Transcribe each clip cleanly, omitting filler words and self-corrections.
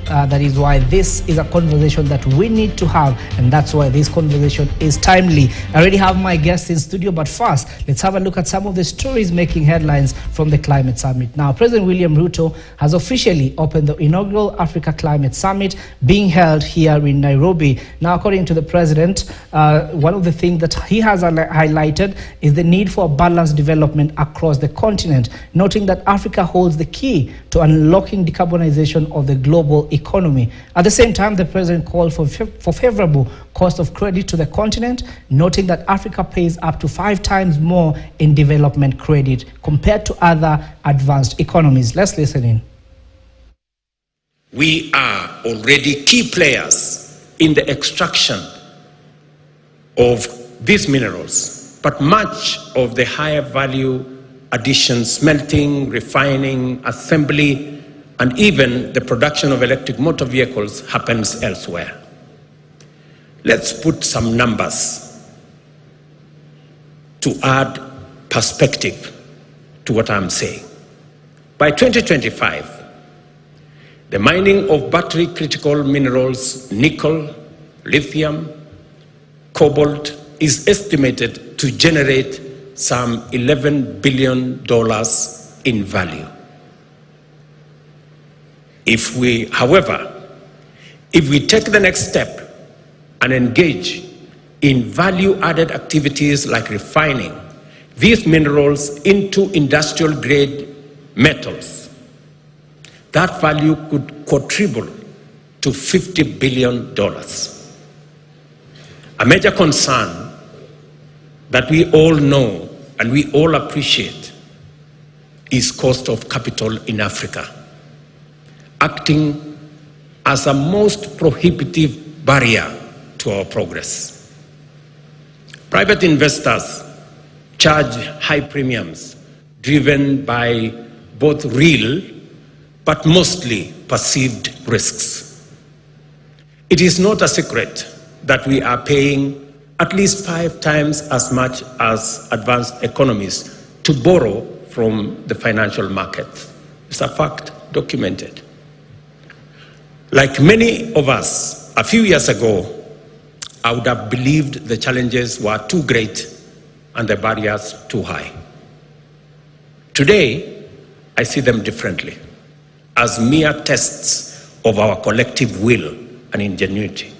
that is why this is a conversation that we need to have, and that's why this conversation is timely. I already have my guests in studio, but first, let's have a look at some of the stories making headlines from the Climate Summit. Now, President William Ruto has officially opened the inaugural Africa Climate Summit being held here in Nairobi. Now, according to the president, one of the things that he has highlighted is the need for balanced development across the continent, noting that Africa holds the key to unlocking decarbonization of the global economy. At the same time, the president called for favorable cost of credit to the continent, noting that Africa pays up to 5 times more in development credit compared to other advanced economies. Let's listen in. We are already key players in the extraction of these minerals, but much of the higher value addition, smelting, refining, assembly, and even the production of electric motor vehicles happens elsewhere. Let's put some numbers to add perspective to what I'm saying. By 2025, the mining of battery critical minerals, nickel, lithium, cobalt, is estimated to generate some $11 billion in value. However, if we take the next step and engage in value-added activities like refining these minerals into industrial-grade metals, that value could quadruple to $50 billion. A major concern that we all know and we all appreciate is cost of capital in Africa, acting as a most prohibitive barrier to our progress. Private investors charge high premiums driven by both real but mostly perceived risks. It is not a secret that we are paying at least 5 times as much as advanced economies to borrow from the financial markets. It's a fact, documented. Like many of us, a few years ago, I would have believed the challenges were too great and the barriers too high. Today, I see them differently, as mere tests of our collective will and ingenuity.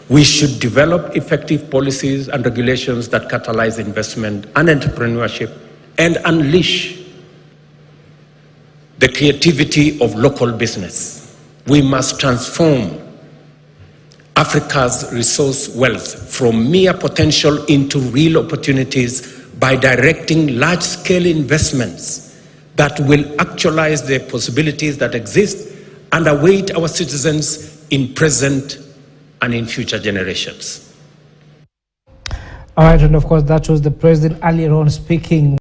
We should develop effective policies and regulations that catalyze investment and entrepreneurship and unleash the creativity of local business. We must transform Africa's resource wealth from mere potential into real opportunities by directing large-scale investments that will actualize the possibilities that exist and await our citizens in present and in future generations. All right, and of course, that was the president earlier on speaking.